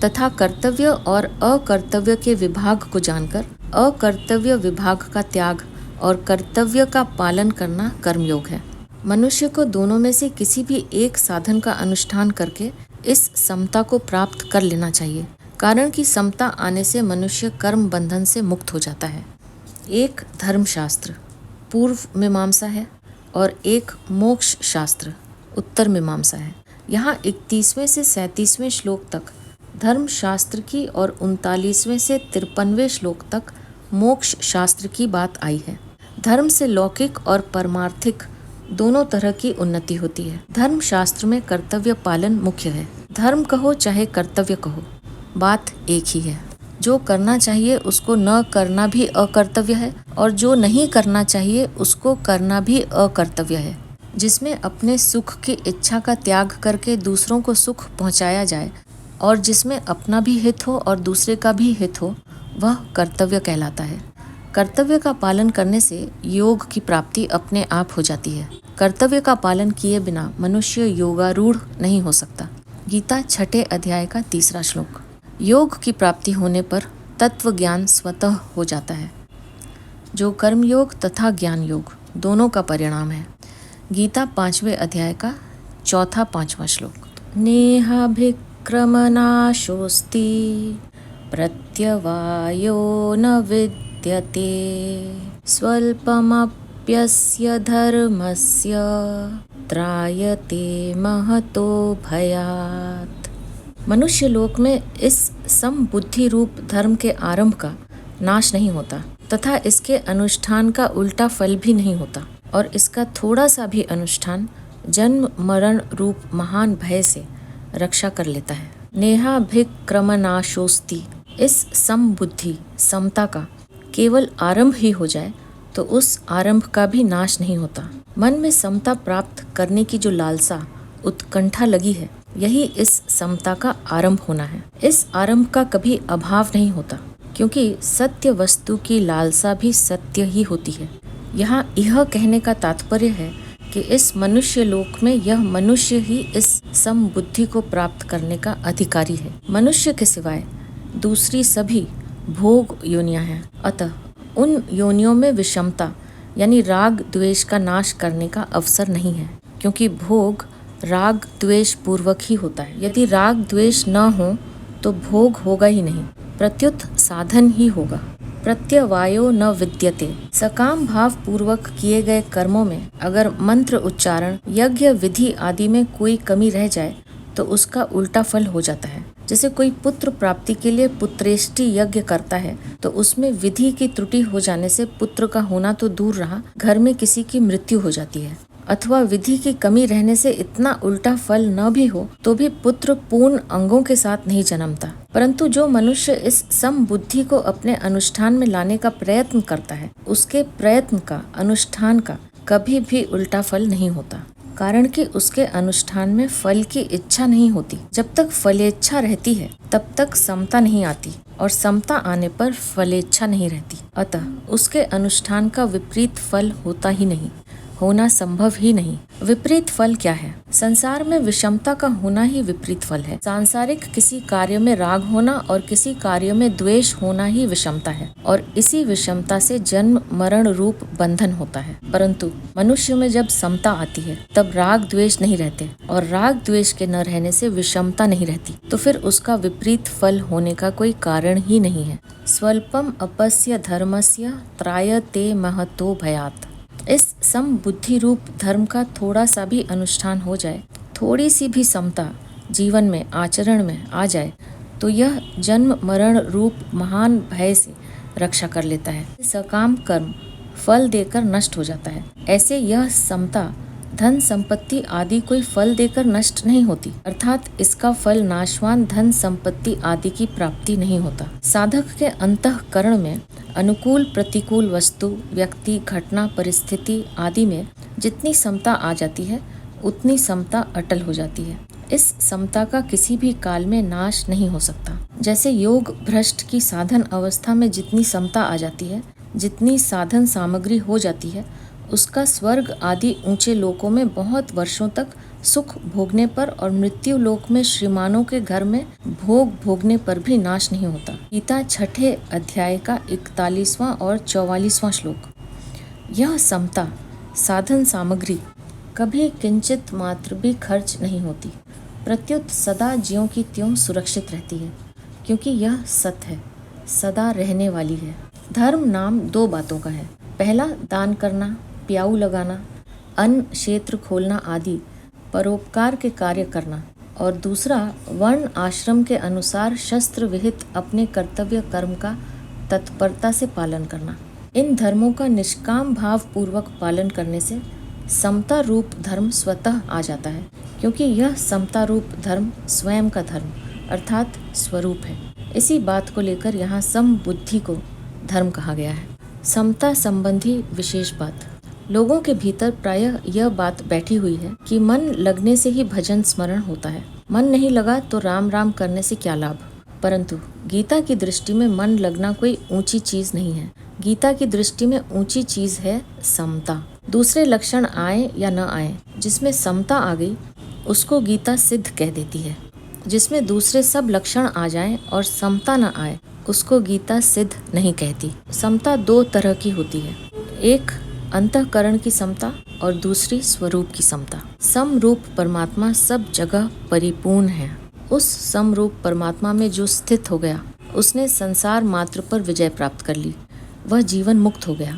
तथा कर्तव्य और अकर्तव्य के विभाग को जानकर अकर्तव्य विभाग का त्याग और कर्तव्य का पालन करना कर्मयोग है। मनुष्य को दोनों में से किसी भी एक साधन का अनुष्ठान करके इस समता को प्राप्त कर लेना चाहिए, कारण कि समता आने से मनुष्य कर्म बंधन से मुक्त हो जाता है। एक धर्मशास्त्र पूर्व मीमांसा है और एक मोक्ष शास्त्र उत्तर मीमांसा है। यहाँ 31वें से 37वें श्लोक तक धर्म शास्त्र की और 39वें से 53वें श्लोक तक मोक्ष शास्त्र की बात आई है। धर्म से लौकिक और परमार्थिक दोनों तरह की उन्नति होती है। धर्म शास्त्र में कर्तव्य पालन मुख्य है। धर्म कहो चाहे कर्तव्य कहो, बात एक ही है। जो करना चाहिए उसको न करना भी अकर्तव्य है और जो नहीं करना चाहिए उसको करना भी अकर्तव्य है। जिसमें अपने सुख की इच्छा का त्याग करके दूसरों को सुख पहुंचाया जाए और जिसमें अपना भी हित हो और दूसरे का भी हित हो, वह कर्तव्य कहलाता है। कर्तव्य का पालन करने से योग की प्राप्ति अपने आप हो जाती है। कर्तव्य का पालन किए बिना मनुष्य योगारूढ़ नहीं हो सकता। गीता 6 अध्याय का 3 श्लोक। योग की प्राप्ति होने पर तत्व ज्ञान स्वतः हो जाता है, जो कर्म योग तथा ज्ञान योग दोनों का परिणाम है। गीता 5वें अध्याय का 4-5वां श्लोक। नेहाभिक्रमनाशोस्ति प्रत्यवायो न विद्यते स्वल्पमप्यस्य धर्मस्य त्रायते महतो भयात्। मनुष्य लोक में इस समबुद्धि रूप धर्म के आरंभ का नाश नहीं होता तथा इसके अनुष्ठान का उल्टा फल भी नहीं होता और इसका थोड़ा सा भी अनुष्ठान जन्म मरण रूप महान भय से रक्षा कर लेता है। नेहाभिक्रमनाशोस्ति, इस समबुद्धि समता का केवल आरंभ ही हो जाए तो उस आरंभ का भी नाश नहीं होता। मन में समता प्राप्त करने की जो लालसा उत्कंठा लगी है, यही इस समता का आरंभ होना है। इस आरंभ का कभी अभाव नहीं होता, क्योंकि सत्य वस्तु की लालसा भी सत्य ही होती है। यहाँ यह कहने का तात्पर्य है कि इस मनुष्य लोक में यह मनुष्य ही इस समबुद्धि को प्राप्त करने का अधिकारी है। मनुष्य के सिवाय दूसरी सभी भोग योनियां हैं। अतः उन योनियों में विषमता यानी राग द्वेष का नाश करने का अवसर नहीं है, क्योंकि भोग राग द्वेष पूर्वक ही होता है। यदि राग द्वेष न हो तो भोग होगा ही नहीं, प्रत्युत साधन ही होगा। प्रत्यवायो न विद्यते, सकाम भाव पूर्वक किए गए कर्मों में अगर मंत्र उच्चारण यज्ञ विधि आदि में कोई कमी रह जाए तो उसका उल्टा फल हो जाता है। जैसे कोई पुत्र प्राप्ति के लिए पुत्रेष्टि यज्ञ करता है तो उसमें विधि की त्रुटि हो जाने से पुत्र का होना तो दूर रहा, घर में किसी की मृत्यु हो जाती है। अथवा विधि की कमी रहने से इतना उल्टा फल न भी हो तो भी पुत्र पूर्ण अंगों के साथ नहीं जन्मता। परंतु जो मनुष्य इस समबुद्धि को अपने अनुष्ठान में लाने का प्रयत्न करता है, उसके प्रयत्न का, अनुष्ठान का कभी भी उल्टा फल नहीं होता, कारण कि उसके अनुष्ठान में फल की इच्छा नहीं होती। जब तक फलेच्छा रहती है तब तक समता नहीं आती और समता आने पर फलेच्छा नहीं रहती। अतः उसके अनुष्ठान का विपरीत फल होता ही नहीं, होना संभव ही नहीं। विपरीत फल क्या है? संसार में विषमता का होना ही विपरीत फल है। सांसारिक किसी कार्य में राग होना और किसी कार्य में द्वेष होना ही विषमता है और इसी विषमता से जन्म मरण रूप बंधन होता है। परंतु मनुष्य में जब समता आती है तब राग द्वेष नहीं रहते और राग द्वेष के न रहने से विषमता नहीं रहती, तो फिर उसका विपरीत फल होने का कोई कारण ही नहीं है। स्वल्पम अपस्य धर्मस्य त्रायते महतो भयात्। इस समबुद्धि रूप धर्म का थोड़ा सा भी अनुष्ठान हो जाए, थोड़ी सी भी समता जीवन में, आचरण में आ जाए, तो यह जन्म मरण रूप महान भय से रक्षा कर लेता है। सकाम कर्म फल देकर नष्ट हो जाता है। ऐसे यह समता धन संपत्ति आदि कोई फल देकर नष्ट नहीं होती, अर्थात इसका फल नाशवान धन संपत्ति आदि की प्राप्ति नहीं होता। साधक के अंतःकरण में अनुकूल प्रतिकूल वस्तु, व्यक्ति, घटना, परिस्थिति आदि में जितनी समता आ जाती है उतनी समता अटल हो जाती है। इस समता का किसी भी काल में नाश नहीं हो सकता। जैसे योग भ्रष्ट की साधन अवस्था में जितनी समता आ जाती है, जितनी साधन सामग्री हो जाती है, उसका स्वर्ग आदि ऊंचे लोकों में बहुत वर्षों तक सुख भोगने पर और मृत्यु लोक में श्रीमानों के घर में भोग भोगने पर भी नाश नहीं होता। गीता 6 अध्याय का 41वां और 44वां श्लोक। यह समता साधन सामग्री कभी किंचित मात्र भी खर्च नहीं होती, प्रत्युत सदा ज्यों की त्यों सुरक्षित रहती है, क्योंकि यह सत है, सदा रहने वाली है। धर्म नाम 2 बातों का है। पहला दान करना, प्याऊ लगाना, अन्न क्षेत्र खोलना आदि परोपकार के कार्य करना, और दूसरा वर्ण आश्रम के अनुसार शस्त्र विहित अपने कर्तव्य कर्म का तत्परता से पालन करना। इन धर्मों का निष्काम भाव पूर्वक पालन करने से समता रूप धर्म स्वतः आ जाता है, क्योंकि यह समता रूप धर्म स्वयं का धर्म अर्थात स्वरूप है। इसी बात को लेकर यहाँ समबुद्धि को धर्म कहा गया है। समता संबंधी विशेष बात। लोगों के भीतर प्रायः यह बात बैठी हुई है कि मन लगने से ही भजन स्मरण होता है, मन नहीं लगा तो राम राम करने से क्या लाभ। परंतु गीता की दृष्टि में मन लगना कोई ऊंची चीज नहीं है। गीता की दृष्टि में ऊंची चीज है समता। दूसरे लक्षण आए या न आए, जिसमें समता आ गई उसको गीता सिद्ध कह देती है। जिसमें दूसरे सब लक्षण आ जाएं और समता न आए उसको गीता सिद्ध नहीं कहती। समता 2 तरह की होती है, एक अंतःकरण की समता और दूसरी स्वरूप की समता। समरूप परमात्मा सब जगह परिपूर्ण है। उस समरूप परमात्मा में जो स्थित हो गया उसने संसार मात्र पर विजय प्राप्त कर ली, वह जीवन मुक्त हो गया।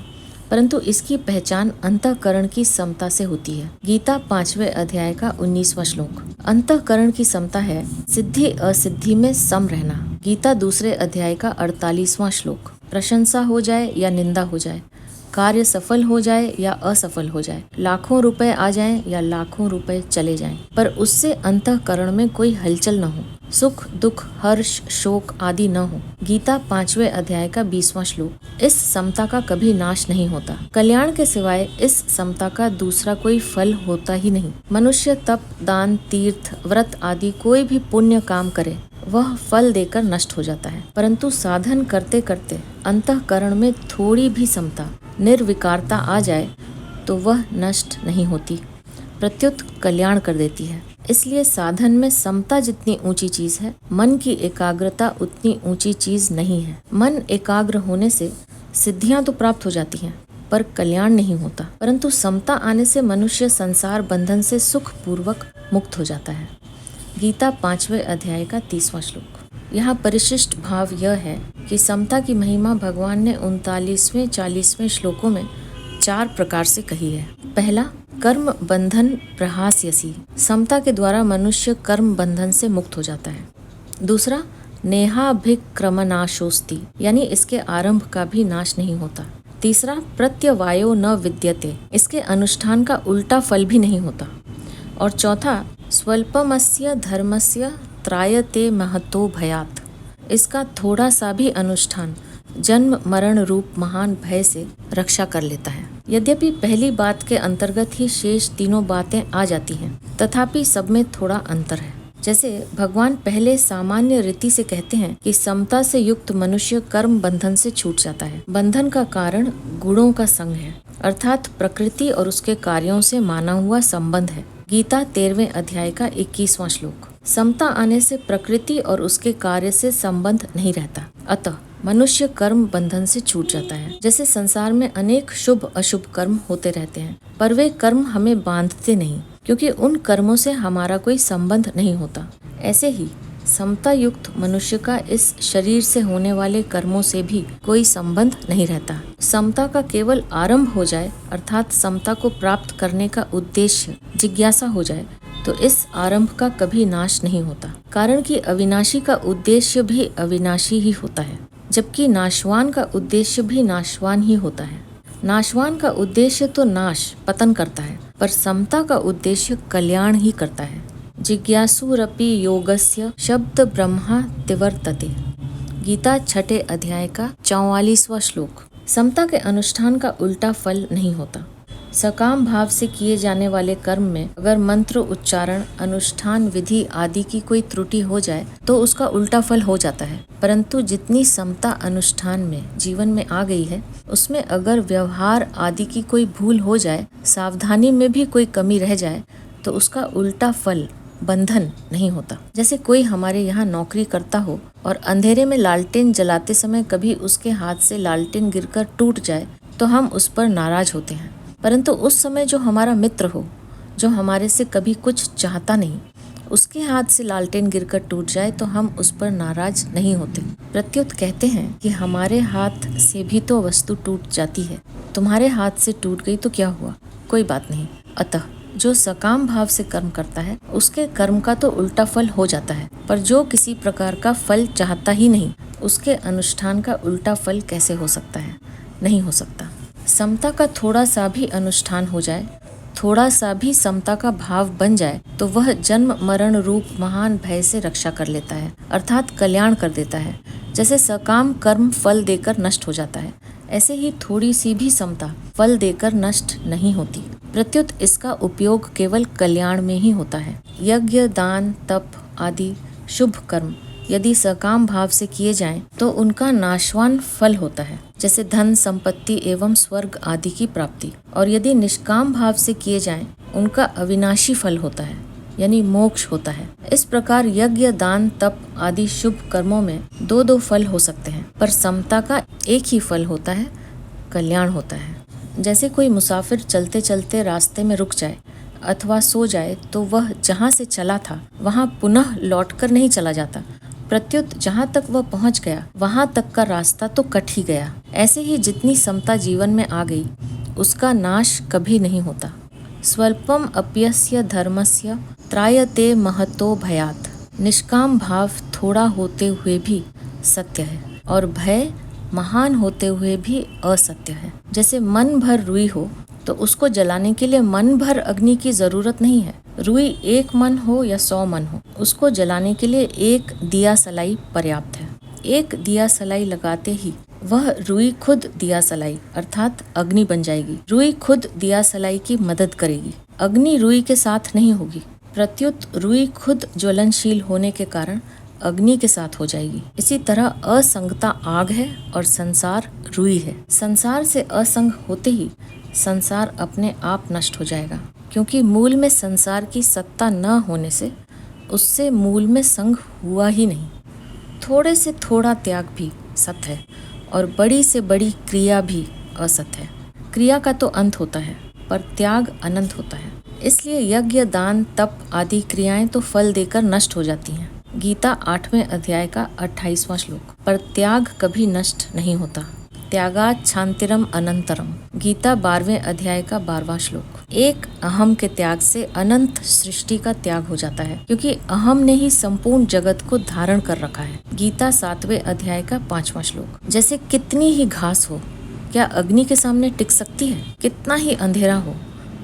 परंतु इसकी पहचान अंतःकरण की समता से होती है। गीता 5वें अध्याय का 19वां श्लोक। अंतःकरण की समता है सिद्धि असिद्धि में सम रहना। गीता 2 अध्याय का 48वां श्लोक। प्रशंसा हो जाए या निंदा हो जाए, कार्य सफल हो जाए या असफल हो जाए, लाखों रुपए आ जाएं या लाखों रुपए चले जाएं, पर उससे अंतःकरण में कोई हलचल न हो, सुख दुख हर्ष शोक आदि न हो। गीता 5वें अध्याय का 20वां श्लोक। इस समता का कभी नाश नहीं होता। कल्याण के सिवाय इस समता का दूसरा कोई फल होता ही नहीं। मनुष्य तप, दान, तीर्थ, व्रत आदि कोई भी पुण्य काम करे वह फल देकर नष्ट हो जाता है, परंतु साधन करते करते अंतःकरण में थोड़ी भी समता, निर्विकारता आ जाए तो वह नष्ट नहीं होती, प्रत्युत कल्याण कर देती है। इसलिए साधन में समता जितनी ऊंची चीज है, मन की एकाग्रता उतनी ऊंची चीज नहीं है। मन एकाग्र होने से सिद्धियां तो प्राप्त हो जाती हैं, पर कल्याण नहीं होता। परंतु समता आने से मनुष्य संसार बंधन से सुख पूर्वक मुक्त हो जाता है। गीता 5वें अध्याय का 30वां श्लोक। यहाँ परिशिष्ट भाव यह है कि समता की महिमा भगवान ने 39वें 40वें श्लोकों में 4 प्रकार से कही है। पहला, कर्म बंधन प्रहास्यसि। समता के द्वारा मनुष्य कर्म बंधन से मुक्त हो जाता है। दूसरा, नेहाभिक्रमनाशोस्ति, यानी इसके आरंभ का भी नाश नहीं होता। तीसरा, प्रत्यवायो न विद्यते, इसके अनुष्ठान का उल्टा फल भी नहीं होता। और चौथा, स्वल्पमस्य धर्मस्य त्रायते महतो भयात्, इसका थोड़ा सा भी अनुष्ठान जन्म मरण रूप महान भय से रक्षा कर लेता है। यद्यपि पहली बात के अंतर्गत ही शेष तीनों बातें आ जाती हैं, तथापि सब में थोड़ा अंतर है। जैसे भगवान पहले सामान्य रीति से कहते हैं कि समता से युक्त मनुष्य कर्म बंधन से छूट जाता है। बंधन का कारण गुणों का संग है, अर्थात प्रकृति और उसके कार्यों से माना हुआ संबंध है। गीता 13वें अध्याय का 21वां श्लोक। समता आने से प्रकृति और उसके कार्य से संबंध नहीं रहता, अतः मनुष्य कर्म बंधन से छूट जाता है। जैसे संसार में अनेक शुभ अशुभ कर्म होते रहते हैं, पर वे कर्म हमें बांधते नहीं, क्योंकि उन कर्मों से हमारा कोई संबंध नहीं होता। ऐसे ही समता युक्त मनुष्य का इस शरीर से होने वाले कर्मों से भी कोई संबंध नहीं रहता। समता का केवल आरंभ हो जाए, अर्थात समता को प्राप्त करने का उद्देश्य जिज्ञासा हो जाए, तो इस आरंभ का कभी नाश नहीं होता, कारण कि अविनाशी का उद्देश्य भी अविनाशी ही होता है, जबकि नाशवान का उद्देश्य भी नाशवान ही होता है। नाशवान का उद्देश्य तो नाश पतन करता है, पर समता का उद्देश्य कल्याण ही करता है। जिज्ञासुरपि योगस्य शब्द ब्रह्मा तिवर्तते, गीता 6ठे अध्याय का 44वां श्लोक। समता के अनुष्ठान का उल्टा फल नहीं होता। सकाम भाव से किए जाने वाले कर्म में अगर मंत्र उच्चारण, अनुष्ठान, विधि आदि की कोई त्रुटि हो जाए तो उसका उल्टा फल हो जाता है, परंतु जितनी समता अनुष्ठान में जीवन में आ गई है, उसमें अगर व्यवहार आदि की कोई भूल हो जाए, सावधानी में भी कोई कमी रह जाए, तो उसका उल्टा फल बंधन नहीं होता। जैसे कोई हमारे यहाँ नौकरी करता हो और अंधेरे में लालटेन जलाते समय कभी उसके हाथ से लालटेन गिरकर टूट जाए तो हम उस पर नाराज होते हैं, परंतु उस समय जो हमारा मित्र हो, जो हमारे से कभी कुछ चाहता नहीं, उसके हाथ से लालटेन गिरकर टूट जाए तो हम उस पर नाराज नहीं होते। प्रत्युत कहते हैं कि हमारे हाथ से भी तो वस्तु टूट जाती है, तुम्हारे हाथ से टूट गई तो क्या हुआ, कोई बात नहीं। अतः जो सकाम भाव से कर्म करता है उसके कर्म का तो उल्टा फल हो जाता है, पर जो किसी प्रकार का फल चाहता ही नहीं, उसके अनुष्ठान का उल्टा फल कैसे हो सकता है? नहीं हो सकता। समता का थोड़ा सा भी अनुष्ठान हो जाए, थोड़ा सा भी समता का भाव बन जाए, तो वह जन्म मरण रूप महान भय से रक्षा कर लेता है, अर्थात कल्याण कर देता है। जैसे सकाम कर्म फल देकर नष्ट हो जाता है, ऐसे ही थोड़ी सी भी समता फल देकर नष्ट नहीं होती। प्रत्युत इसका उपयोग केवल कल्याण में ही होता है। यज्ञ, दान, तप आदि शुभ कर्म यदि सकाम भाव से किए जाएं, तो उनका नाशवान फल होता है, जैसे धन, संपत्ति एवं स्वर्ग आदि की प्राप्ति। और यदि निष्काम भाव से किए जाएं, उनका अविनाशी फल होता है, यानी मोक्ष होता है। इस प्रकार यज्ञ, दान, तप आदि शुभ कर्मों में दो फल हो सकते हैं, पर समता का एक ही फल होता है, कल्याण होता है। जैसे कोई मुसाफिर चलते चलते रास्ते में रुक जाए अथवा सो जाए, तो वह जहाँ से चला था वहाँ पुनः लौटकर नहीं चला जाता, प्रत्युत जहाँ तक वह पहुँच गया वहाँ तक का रास्ता तो कट ही गया। ऐसे ही जितनी समता जीवन में आ गई, उसका नाश कभी नहीं होता। स्वल्पम अप्यस्य धर्मस्य त्रायते महतो भयात्, निष्काम भाव थोड़ा होते हुए भी सत्य है और भय महान होते हुए भी असत्य है। जैसे मन भर रुई हो तो उसको जलाने के लिए मन भर अग्नि की जरूरत नहीं है। रुई 1 मन हो या 100 मन हो, उसको जलाने के लिए 1 दिया सलाई पर्याप्त है। 1 दिया सलाई लगाते ही वह रुई खुद दिया सलाई अर्थात अग्नि बन जाएगी। रुई खुद दिया सलाई की मदद करेगी, अग्नि रुई के साथ नहीं होगी। प्रत्युत रुई खुद ज्वलनशील होने के कारण अग्नि के साथ हो जाएगी। इसी तरह असंगता आग है और संसार रुई है। संसार से असंग होते ही संसार अपने आप नष्ट हो जाएगा, क्योंकि मूल में संसार की सत्ता न होने से उससे मूल में संग हुआ ही नहीं। थोड़े से थोड़ा त्याग भी सत्य है और बड़ी से बड़ी क्रिया भी असत्य है। क्रिया का तो अंत होता है, पर त्याग अनंत होता है। इसलिए यज्ञ, दान, तप आदि क्रियाएं तो फल देकर नष्ट हो जाती हैं। गीता 8वें अध्याय का 28वां श्लोक। पर त्याग कभी नष्ट नहीं होता। त्यागात् शांतिरम अनंतरम, गीता 12वें अध्याय का 12वां श्लोक। एक अहम के त्याग से अनंत सृष्टि का त्याग हो जाता है, क्योंकि अहम ने ही संपूर्ण जगत को धारण कर रखा है। गीता 7वें अध्याय का 5वां श्लोक। जैसे कितनी ही घास हो, क्या अग्नि के सामने टिक सकती है? कितना ही अंधेरा हो,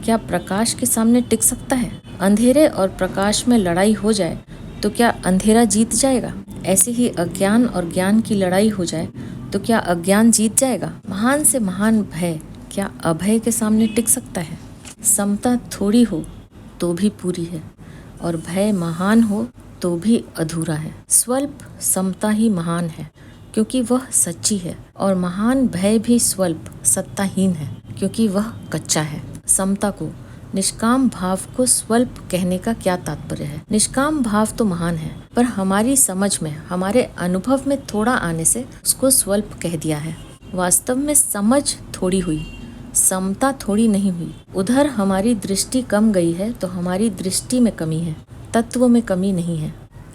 क्या प्रकाश के सामने टिक सकता है? अंधेरे और प्रकाश में लड़ाई हो जाए तो क्या अंधेरा जीत जाएगा? ऐसे ही अज्ञान और ज्ञान की लड़ाई हो जाए तो क्या अज्ञान जीत जाएगा? महान से महान भय क्या अभय के सामने टिक सकता है? समता थोड़ी हो तो भी पूरी है और भय महान हो तो भी अधूरा है। स्वल्प समता ही महान है क्योंकि वह सच्ची है, और महान भय भी स्वल्प सत्ताहीन है क्योंकि वह कच्चा है। समता को, निष्काम भाव को स्वल्प कहने का क्या तात्पर्य है? निष्काम भाव तो महान है, पर हमारी समझ में, हमारे अनुभव में थोड़ा आने से उसको स्वल्प कह दिया है। वास्तव में समझ थोड़ी हुई, समता थोड़ी नहीं हुई। उधर हमारी दृष्टि कम गई है तो हमारी दृष्टि में कमी है, तत्व में कमी नहीं है।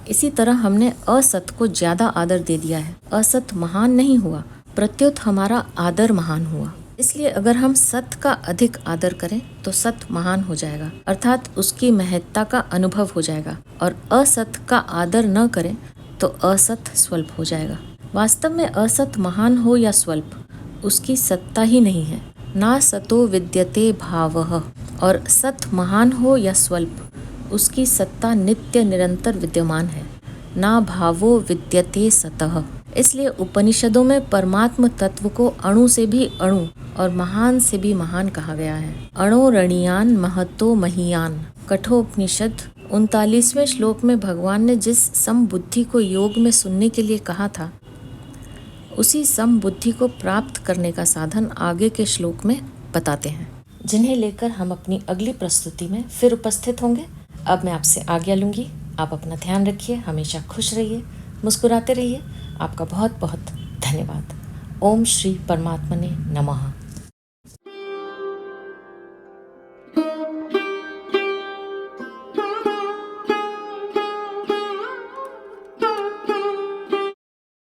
इसी तरह हमने असत को ज्यादा आदर दे दिया है। असत महान नहीं हुआ, प्रत्युत हमारा आदर महान हुआ। इसलिए अगर हम सत का अधिक आदर करें तो सत महान हो जाएगा, अर्थात उसकी महत्ता का अनुभव हो जाएगा, और असत का आदर न करें तो असत स्वल्प हो जाएगा। वास्तव में असत महान हो या स्वल्प, उसकी सत्ता ही नहीं है। ना सतो विद्यते भावः, और सत महान हो या स्वल्प, उसकी सत्ता नित्य निरंतर विद्यमान है। ना भावो विद्यते सतः। इसलिए उपनिषदों में परमात्म तत्व को अणु से भी अणु और महान से भी महान कहा गया है। अणोरणीयान महतो महीयान। कठोपनिषद 39वें श्लोक में भगवान ने जिस समबुद्धि को योग में सुनने के लिए कहा था, उसी समबुद्धि को प्राप्त करने का साधन आगे के श्लोक में बताते हैं, जिन्हें लेकर हम अपनी अगली प्रस्तुति में फिर उपस्थित होंगे। अब मैं आपसे आज्ञा लूंगी। आप अपना ध्यान रखिए, हमेशा खुश रहिए, मुस्कुराते रहिए। आपका बहुत बहुत धन्यवाद। ओम श्री परमात्मने नमः।